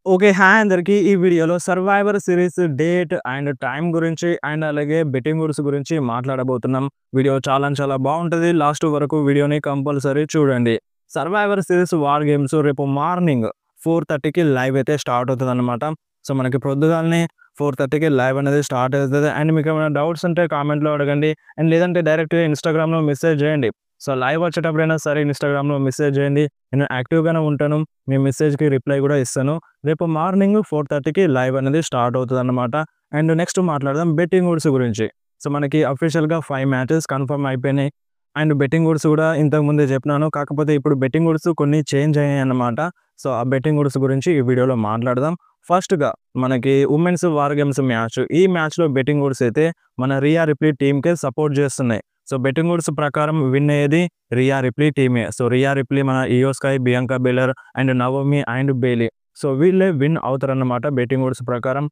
Okay. Hi అందరికి. ఈ వీడియోలో 'survivor' series date and time గురించి అండ్ అలాగే బెట్టింగ్ రూల్స్ గురించి మాట్లాడబోతున్నాం. వీడియో చాలా బావుంటది. లాస్ట్ వరకు వీడియోని కంపల్సరీ చూడండి. 'సర్వైవర్' సీరీస్ వార్ గేమ్స్ రేపు మార్నింగ్ 4:30కి లైవ్ అయితే స్టార్ట్ అవుతదనమాట. సో, మనకి పొద్దుగాలనే 4:30కి లైవ్ అనేది స్టార్ట్ అవుతది. అండ్ మీకేమైనా డౌట్స్ ఉంటే కామెంట్‌లో అడగండి. అండ్ లేదంటే డైరెక్ట్‌గా ఇన్‌స్టాగ్రామ్‌లో మెసేజ్ చేయండి. సో, లైవ్ వచ్చేటప్పుడైనా సరే ఇన్‌స్టాగ్రామ్‌లో మెసేజ్ చేయండి. నేను యాక్టివ్‌గానే ఉంటాను. మీ మెసేజ్‌కి రిప్లై కూడా ఇస్తాను. రేపు మార్నింగ్ 4:30కి లైవ్ అనేది స్టార్ట్ అవుతదనమాట. అండ్ నెక్స్ట్ మాట్లాడదాం బెట్టింగ్ ఓడ్స్ గురించి. సో, మనకి అఫీషియల్‌గా 5 మ్యాచెస్ కన్ఫర్మ్ అయిపోయినాయి. అండ్ బెట్టింగ్ ఓడ్స్ కూడా ఇంతకు ముందే చెప్పినాను. కాకపోతే ఇప్పుడు బెట్టింగ్ ఓడ్స్ కొన్ని చేంజ్ అయ్యాయన్నమాట. సో, ఆ బెట్టింగ్ ఓడ్స్ గురించి ఈ వీడియోలో మాట్లాడదాం. ఫస్ట్‌గా మనకి వుమెన్స్ వార్ గేమ్స్ మ్యాచ్. ఈ మ్యాచ్‌లో బెట్టింగ్ ఓడ్స్ అయితే మన రియా రిప్లీ టీమ్‌కే సపోర్ట్ చేస్తున్నాయి. సో, బెట్టింగ్ ఓడ్స్ ప్రకారం విన్ అయ్యేది రియా రిప్లీ టీమే. సో, రియా రిప్లీ మన Iyo Sky, Bianca Belair and Naomi and Bayley. So, వీళ్ళే విన్ అవుతారన్నమాట బెట్టింగ్ ఓడ్స్ ప్రకారం.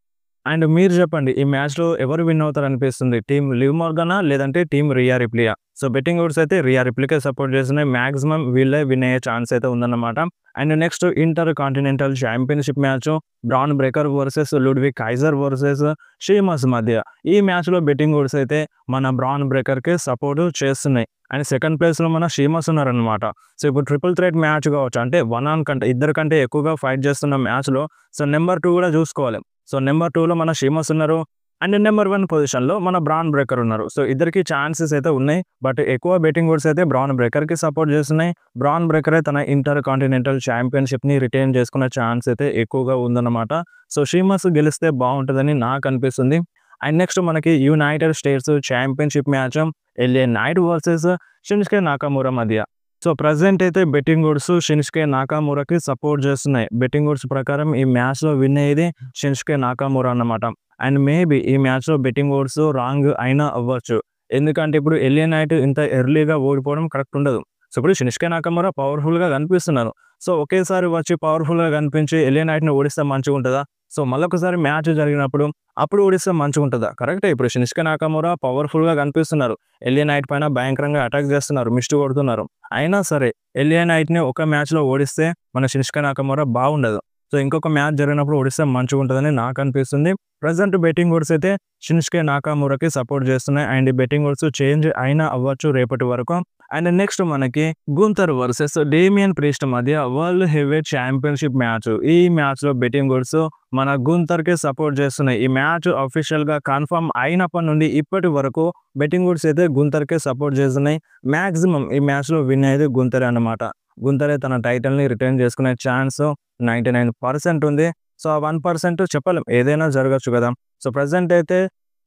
అండ్ మీరు చెప్పండి ఈ మ్యాచ్‌లో ఎవరు విన్ అవుతారనిపిస్తుంది? టీమ్ లివ్ మోర్గానా? లేదంటే టీమ్ రియా రిప్లీయా? సో, బెట్టింగ్ ఓడ్స్ అయితే రియా రిప్లీకే సపోర్ట్ చేస్తున్నాయి. మాక్సిమం వీళ్ళే విన్ అయ్యే ఛాన్స్ అయితే ఉందన్నమాట. And next inter continental championship match Bron Breakker versus Ludwig Kaiser versus Sheamus మధ్య. ఈ మ్యాచ్‌లో బెట్టింగ్ ఓడ్స్ అయితే మన బ్రాన్ బ్రేకర్‌కే సపోర్ట్ చేస్తున్నాయి. అండ్ సెకండ్ ప్లేస్‌లో మన షీమస్ ఉన్నారన్నమాట. సో, ఇప్పుడు ట్రిపుల్ థ్రెట్ మ్యాచ్ కావచ్చు. అంటే వన్ ఆన్ కంటే ఇద్దరి కంటే ఎక్కువగా ఫైట్ చేస్తున్న మ్యాచ్‌లో సో, నంబర్ 2 కూడా చూసుకోవాలి. సో, నంబర్ 2లో మన షీమస్ ఉన్నారు. అండ్ నంబర్ 1 పొజిషన్‌లో మన బ్రాన్ బ్రేకర్ ఉన్నారు. సో, ఇద్దరికీ ఛాన్సెస్ అయితే ఉన్నాయి. బట్ ఎక్కువ బెట్టింగ్ ఓడ్స్ అయితే బ్రాన్ బ్రేకర్‌కి సపోర్ట్ చేస్తున్నాయి. బ్రాన్ బ్రేకరే తన ఇంటర్ కాంటినెంటల్ ఛాంపియన్‌షిప్‌ని రిటైన్ చేసుకునే ఛాన్స్ అయితే ఎక్కువగా ఉందన్నమాట. సో, షీమస్ గెలిస్తే బావుంటదని నాకనిపిస్తుంది. అండ్ నెక్స్ట్ మనకి United States championship match LA Knight versus Shinsuke Nakamura మధ్య. సో, ప్రెజెంట్ అయితే బెట్టింగ్ ఓడ్స్ షిన్సుకే నాకామురాకి సపోర్ట్ చేస్తున్నాయి. బెట్టింగ్ ఓడ్స్ ప్రకారం ఈ మ్యాచ్‌లో విన్ అయ్యేది షిన్సుకే నాకామురా అన్నమాట. అండ్ మేబీ ఈ మ్యాచ్‌లో బెట్టింగ్ ఓడ్స్ రాంగ్ అయినా అవ్వచ్చు. ఎందుకంటే ఇప్పుడు ఎల్ఏ నైట్ ఇంత ఎర్లీగా ఓడిపోవడం కరెక్ట్ ఉండదు. సో, ఇప్పుడు షిన్సుకే నాకామురా పవర్‌ఫుల్‌గా కనిపిస్తున్నారు. సో, ఒకేసారి వచ్చి పవర్‌ఫుల్‌గా కనిపించి ఎల్ఏ నైట్‌ని ఓడిస్తే మంచిగుంటదా? సో, మళ్ళొకసారి మ్యాచ్ జరిగినప్పుడు అప్పుడు ఓడిస్తే మంచిగుంటదా? కరెక్టే. ఇప్పుడు షిన్సుకే నాకామురా పవర్‌ఫుల్‌గా కనిపిస్తున్నారు. ఎల్ఏ నైట్ పైన భయంకరంగా అటాక్ చేస్తున్నారు. మిస్ట్ కొడుతున్నారు. అయినా సరే ఎల్ఏ నైట్‌ని ఒక మ్యాచ్‌లో ఓడిస్తే మన షిన్సుకే నాకామురా బాగుండదు. సో, ఇంకొక మ్యాచ్ జరిగినప్పుడు ఓడిస్తే మంచిగుంటదని నాకనిపిస్తుంది. ప్రెజెంట్ బెట్టింగ్ ఓడ్స్ అయితే షిన్సుకే నాకామురాకి సపోర్ట్ చేస్తున్నాయి. అండ్ ఈ బెట్టింగ్ ఓడ్స్ చేంజ్ అయినా అవ్వచ్చు రేపటి వరకు. అండ్ నెక్స్ట్ మనకి గుంతర్ వర్సెస్ డేమియన్ ప్రీస్ట్ మధ్య వరల్డ్ హెవీవెయిట్ ఛాంపియన్‌షిప్ మ్యాచ్. ఈ మ్యాచ్‌లో బెట్టింగ్ ఓడ్స్ మన గుంతర్‌కే సపోర్ట్ చేస్తున్నాయి. ఈ మ్యాచ్ అఫీషియల్‌గా కన్ఫర్మ్ అయినప్పటి నుండి ఇప్పటి వరకు బెట్టింగ్ ఓడ్స్ అయితే గుంతర్‌కే సపోర్ట్ చేస్తున్నాయి. మాక్సిమం ఈ మ్యాచ్‌లో విన్ అయ్యేది గుంతరే అన్నమాట. గుంతరే తన టైటిల్‌ని రిటైన్ చేసుకునే ఛాన్స్ 99% ఉంది. సో, ఆ 1% చెప్పలేం. ఏదైనా జరగొచ్చు కదా! సో, ప్రెజెంట్ అయితే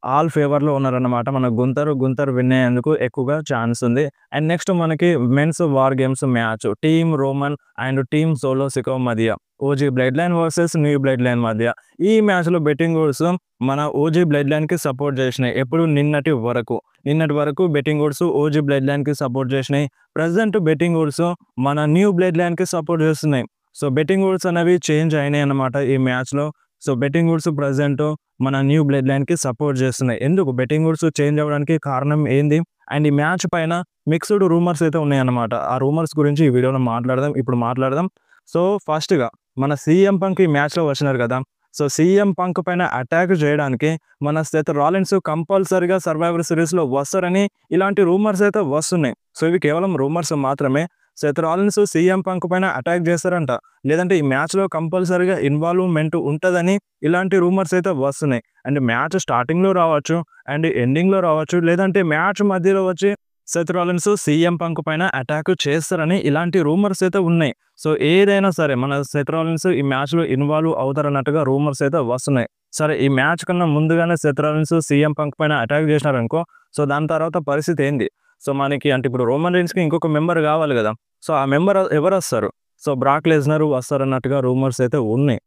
ఆల్ ఫేవర్‌లో ఉన్నారన్నమాట. మన గుంతర్ విన్ అయ్యేందుకు ఎక్కువగా ఛాన్స్ ఉంది. అండ్ నెక్స్ట్ మనకి men's war games match team Roman and team Solo Sikoa మధ్య. OG blood line versus new blood line మధ్య. ఈ మ్యాచ్‌లో బెట్టింగ్ ఓడ్స్ మన ఓజీ బ్లడ్ లైన్‌కి సపోర్ట్ చేసినాయి. ఎప్పుడు నిన్నటి వరకు. నిన్నటి వరకు బెట్టింగ్ ఓడ్స్ ఓజీ బ్లడ్ లైన్‌కి సపోర్ట్ చేసినాయి. ప్రెజెంట్ బెట్టింగ్ ఓడ్స్ మన న్యూ బ్లడ్ లైన్‌కి సపోర్ట్ చేస్తున్నాయి. సో, బెట్టింగ్ ఓడ్స్ అనేవి చేంజ్ అయినాయన్నమాట ఈ మ్యాచ్‌లో. సో, బెట్టింగ్ ఓడ్స్ ప్రెజెంట్ మన న్యూ బ్లడ్ లైన్‌కి సపోర్ట్ చేస్తున్నాయి. ఎందుకు బెట్టింగ్ ఓడ్స్ చేంజ్ అవ్వడానికి కారణం ఏంది? అండ్ ఈ మ్యాచ్ పైన మిక్స్డ్ రూమర్స్ అయితే ఉన్నాయన్నమాట. ఆ రూమర్స్ గురించి ఈ వీడియోలో మాట్లాడదాం. ఇప్పుడు మాట్లాడదాం. సో, ఫస్ట్‌గా మన సీఎం పంక్ ఈ మ్యాచ్‌లో వచ్చినారు కదా! సో, సీఎం పంక్ పైన అటాక్ చేయడానికి మన సెత్ రాలిన్స్ కంపల్సరీగా సర్వైవర్ సీరీస్‌లో వస్తారని ఇలాంటి రూమర్స్ అయితే వస్తున్నాయి. సో, ఇవి కేవలం రూమర్స్ మాత్రమే. సెత్ రాలిన్స్ సీఎం పంక్ పైన అటాక్ చేస్తారంట. లేదంటే ఈ మ్యాచ్‌లో కంపల్సరీగా ఇన్వాల్వ్‌మెంట్ ఉంటదని ఇలాంటి రూమర్స్ అయితే వస్తున్నాయి. అండ్ మ్యాచ్ స్టార్టింగ్‌లో రావచ్చు, అండ్ ఎండింగ్‌లో రావచ్చు, లేదంటే మ్యాచ్ మధ్యలో వచ్చి సెత్ రాలిన్స్ సీఎం పంక్ పైన అటాక్ చేస్తారని ఇలాంటి రూమర్స్ అయితే ఉన్నాయి. సో, ఏదైనా సరే మన సెత్ రాలిన్స్ ఈ మ్యాచ్‌లో ఇన్వాల్వ్ అవుతారన్నట్టుగా రూమర్స్ అయితే వస్తున్నాయి. సరే ఈ మ్యాచ్ కన్నా ముందుగానే సెత్ రాలిన్స్ సీఎం పంక్ పైన అటాక్ చేసినారనుకో, సో, దాని తర్వాత పరిస్థితి ఏంది? సో, మనకి అంటే ఇప్పుడు రోమన్ రీన్స్‌కి ఇంకొక మెంబర్ కావాలి గదా! సో, ఆ మెంబర్ ఎవరొస్తారు? సో, బ్రాక్ లెస్నర్ వస్తారన్నట్టుగా రూమర్స్ అయితే ఉన్నాయి.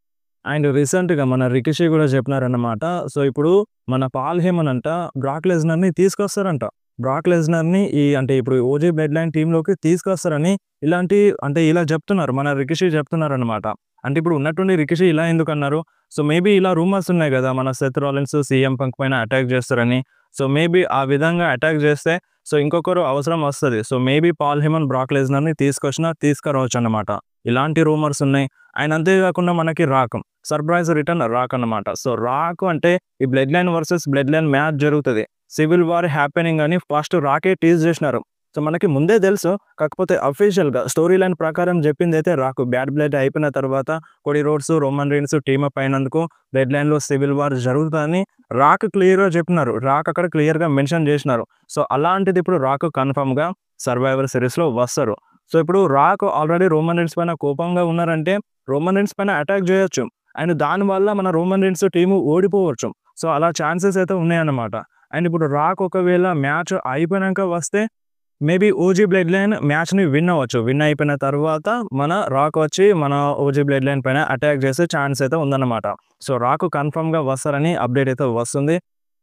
అండ్ రీసెంట్‌గా మన రికిషీ గూడా చెప్పినారన్నమాట. సో, ఇప్పుడు మన పాల్ హేమన్ అంట బ్రాక్ లెస్నర్‌ని తీసుకొస్తారంట. బ్రాక్ లెస్నర్‌ని అంటే ఇప్పుడు ఓజీ బ్లడ్ లైన్ టీమ్‌లోకి తీసుకొస్తారని ఇలాంటి అంటే ఇలా చెప్తున్నారు. మన రికిషీ చెప్తున్నారన్నమాట. అంటే ఇప్పుడు ఉన్నట్టుండి రికిషీ ఇలా ఎందుకన్నారు? సో, మేబీ ఇలా రూమర్స్ ఉన్నాయి గదా! మన సెత్ రాలిన్స్ సీఎం పంక్ పైన అటాక్ చేస్తారని. సో, మేబీ ఆ విధంగా అటాక్ చేస్తే సో ఇంకొకరు అవసరం వస్తది. So maybe Paul Heyman, Brock లెస్నర్‌ని తీసుకురావచ్చన్నమాట. ఇలాంటి రూమర్స్ ఉన్నాయి. అండ్ అంతే కాకుండా మనకి రాక్. సర్ప్రైజ్ రిటర్న్ రాక్ అన్నమాట. సో రాక్ అంటే ఈ blood line versus blood line match జరుగుతది. సివిల్ వార్ హ్యాపెనింగ్ అని ఫస్ట్ రాకే టీజ్ చేసినారు. సో మనకి ముందే తెలుసు. కాకపోతే అఫీషియల్‌గా స్టోరీ లైన్ ప్రకారం చెప్పిందైతే రాక్. బ్యాడ్ బ్లడ్ అయిపోయిన తర్వాత Cody Rhodes, Roman Reigns team up అయినందుకు బ్లడ్ లైన్‌లో సివిల్ వార్ జరుగుతదని రాక్ క్లియర్‌గా చెప్పినారు. రాక్ అక్కడ క్లియర్‌గా మెన్షన్ చేసినారు. సో అలాంటిది ఇప్పుడు రాక్ కన్ఫర్మ్‌గా సర్వైవర్ సిరీస్‌లో వస్తారు. సో ఇప్పుడు రాక్ ఆల్రెడీ రోమన్ రీన్స్ పైన కోపంగా ఉన్నారంటే రోమన్ రీన్స్ పైన అటాక్ చేయొచ్చు. అండ్ దానివల్ల మన రోమన్ రీన్స్ టీము ఓడిపోవచ్చు. సో అలా ఛాన్సెస్ అయితే ఉన్నాయన్నమాట. అండ్ ఇప్పుడు రాక్ ఒకవేళ మ్యాచ్ అయిపోయినాక వస్తే మేబీ ఓజీ బ్లడ్ లైన్ మ్యాచ్‌ని విన్ అవ్వచ్చు. విన్ అయిపోయిన తర్వాత మన రాక్ వచ్చి మన ఓజీ బ్లడ్ లైన్ పైన అటాక్ చేసే ఛాన్స్ అయితే ఉందన్నమాట. సో రాక్ కన్ఫర్మ్‌గా వస్తారని అప్డేట్ అయితే వస్తుంది.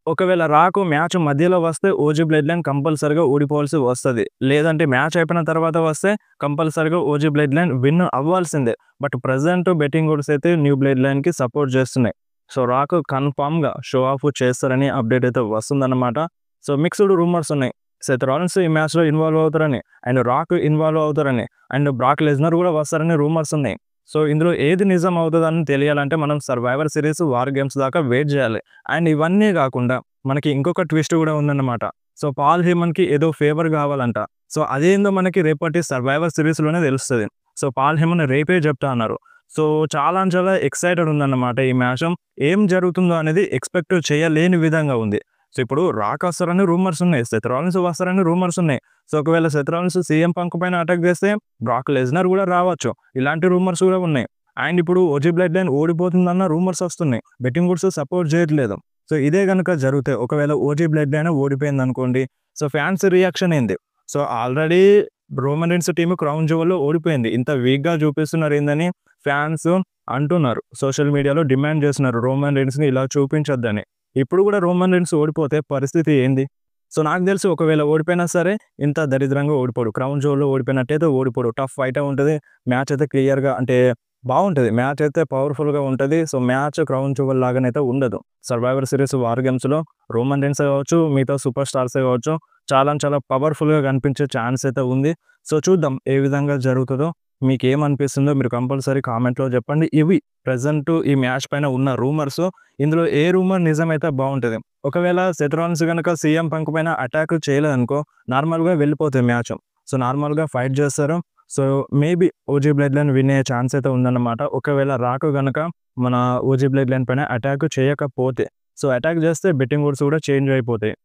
ఒకవేళ రాక్ మ్యాచ్ మధ్యలో వస్తే ఓజీ బ్లడ్ లైన్ కంపల్సరీగా ఓడిపోవాల్సి వస్తది. లేదంటే మ్యాచ్ అయిపోయిన తర్వాత వస్తే కంపల్సరీగా ఓజీ బ్లడ్ లైన్ విన్ అవ్వాల్సిందే. బట్ ప్రెజెంట్ బెట్టింగ్ ఓడ్స్ అయితే న్యూ బ్లడ్ లైన్‌కి సపోర్ట్ చేస్తున్నాయి. సో రాక్ కన్ఫర్మ్‌గా షో ఆఫ్ చేస్తారని అప్డేట్ అయితే వస్తుందన్నమాట. సో మిక్స్డ్ రూమర్స్ ఉన్నాయి. సెత్ రాలిన్స్ ఈ మ్యాచ్‌లో ఇన్వాల్వ్ అవుతారని, అండ్ రాక్ ఇన్వాల్వ్ అవుతారని, అండ్ బ్రాక్ లెస్నర్ కూడా వస్తారని రూమర్స్ ఉన్నాయి. సో ఇందులో ఏది నిజం అవుతదని తెలియాలంటే మనం సర్వైవర్ సిరీస్, వార్ గేమ్స్ దాకా వెయిట్ చేయాలి. అండ్ ఇవన్నీ కాకుండా మనకి ఇంకొక ట్విస్ట్ కూడా ఉందన్నమాట. సో పాల్ హేమన్‌కి ఏదో ఫేవర్ కావాలంట. సో అదేందో మనకి రేపటి సర్వైవర్ సిరీస్‌లోనే తెలుస్తది. సో పాల్ హేమన్ రేపే చెప్తా అన్నారు. సో చాలా ఎక్సైటెడ్ ఉందన్నమాట ఈ మ్యాచ్. ఏం జరుగుతుందో అనేది ఎక్స్‌పెక్ట్ చేయలేని విధంగా ఉంది. సో ఇప్పుడు రాక్ వస్తారని రూమర్స్ ఉన్నాయి. సెత్ రాలిన్స్ వస్తారని రూమర్స్ ఉన్నాయి. సో ఒకవేళ సెత్ రాలిన్స్ సీఎం పంక్ పైన అటాక్ చేస్తే బ్రాక్ లెస్నర్ కూడా రావచ్చు. ఇలాంటి రూమర్స్ కూడా ఉన్నాయి. అండ్ ఇప్పుడు ఓజీ బ్లడ్ లైన్ ఓడిపోతుందన్న రూమర్స్ వస్తున్నాయి. బెట్టింగ్ గూడ్స్ సపోర్ట్ చేయట్లేదు. సో ఇదే గనుక జరిగితే ఒకవేళ ఓజీ బ్లడ్ లైన్ ఓడిపోయిందనుకోండి. సో ఫ్యాన్స్ రియాక్షన్ ఏంది? So already Roman Reigns team crown జ్యువెల్‌లో ఓడిపోయింది. ఇంత వీక్‌గా చూపిస్తున్నారు ఏందని ఫ్యాన్స్ అంటున్నారు. సోషల్ మీడియాలో డిమాండ్ చేస్తున్నారు రోమన్ రీన్స్‌ని ఇలా చూపించొద్దని. ఇప్పుడు కూడా రోమన్ రీన్స్ ఓడిపోతే పరిస్థితి ఏంది? సో నాకు తెలిసి ఒకవేళ ఓడిపోయినా సరే ఇంత దరిద్రంగా ఓడిపోడు. క్రౌన్ జ్యువెల్‌లో ఓడిపోయినట్టయితే ఓడిపోడు. టఫ్ ఫైటే ఉంటది. మ్యాచ్ అయితే క్లియర్‌గా అంటే బావుంటది. మ్యాచ్ అయితే పవర్‌ఫుల్‌గా ఉంటది. సో మ్యాచ్ క్రౌన్ జ్యువెల్ లాగానైతే ఉండదు. సర్వైవర్ సిరీస్, వార్ గేమ్స్‌లో రోమన్ రీన్సే కావచ్చు, మిగతా సూపర్ స్టార్సే కావచ్చు చాలా పవర్‌ఫుల్‌గా కనిపించే ఛాన్స్ అయితే ఉంది. సో చూద్దాం ఏ విధంగా జరుగుతదో. మీకేమనిపిస్తుందో మీరు కంపల్సరీ కామెంట్‌లో చెప్పండి. ఇవి ప్రెజెంట్ ఈ మ్యాచ్ పైన ఉన్న రూమర్స్. ఇందులో ఏ రూమర్ నిజమైతే బావుంటది. ఒకవేళ సెత్ రాలిన్స్ గనక సీఎం పంక్ పైన అటాక్ చేయలేదనుకో నార్మల్‌గా వెళ్ళిపోతది మ్యాచ్. సో నార్మల్‌గా ఫైట్ చేస్తారు. So maybe OG blood line win అయ్యే ఛాన్స్ అయితే ఉందన్నమాట. ఒకవేళ రాక్ గనక మన ఓజీ బ్లడ్ లైన్ పైన అటాక్ చేయకపోతే. సో అటాక్ చేస్తే బెట్టింగ్ ఓడ్స్ కూడా చేంజ్ అయిపోతాయి.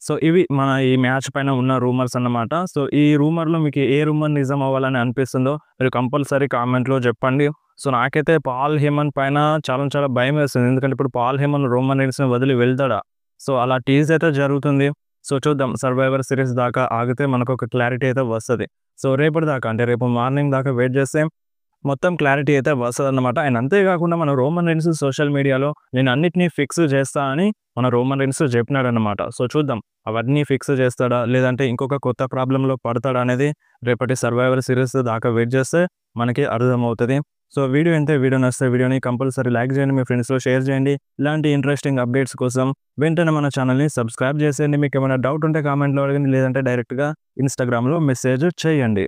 సో ఇవి మన ఈ మ్యాచ్ పైన ఉన్న రూమర్స్ అన్నమాట. సో ఈ రూమర్‌లో మీకు ఏ రూమర్ నిజం అవ్వాలని అనిపిస్తుందో మీరు కంపల్సరీ కామెంట్‌లో చెప్పండి. సో నాకైతే పాల్ హేమన్ పైన చాలా భయమేస్తుంది. ఎందుకంటే ఇప్పుడు పాల్ హేమన్ రోమన్ రీన్స్‌ని వదిలి వెళ్తాడా? సో అలా టీజ్ అయితే జరుగుతుంది. సో చూద్దాం సర్వైవర్ సిరీస్ దాకా ఆగితే మనకొక క్లారిటీ అయితే వస్తది. సో రేపటి దాకా అంటే రేపు మార్నింగ్ దాకా వెయిట్ చేస్తే మొత్తం క్లారిటీ అయితే వస్తదన్నమాట. అండ్ అంతే కాకుండా మన రోమన్ రీన్స్ సోషల్ మీడియాలో నేను అన్నిటిని ఫిక్స్ చేస్తా అని మన రోమన్ రీన్స్ చెప్పినాడన్నమాట. సో చూద్దాం అవన్నీ ఫిక్స్ చేస్తాడా? లేదంటే ఇంకొక కొత్త ప్రాబ్లమ్‌లో పడతాడా? అనేది రేపటి సర్వైవర్ సిరీస్ దాకా వెయిట్ చేస్తే మనకి అర్థమవుతది. సో వీడియో నచ్చితే వీడియోని కంపల్సరీ లైక్ చేయండి. మీ ఫ్రెండ్స్‌లో షేర్ చేయండి. ఇలాంటి ఇంట్రెస్టింగ్ అప్డేట్స్ కోసం వెంటనే మన ఛానల్‌ని సబ్స్క్రైబ్ చేసేయండి. మీకేమైనా డౌట్ ఉంటే కామెంట్‌లో అడగండి. లేదంటే డైరెక్ట్‌గా ఇన్‌స్టాగ్రామ్‌లో మెసేజ్ చేయండి.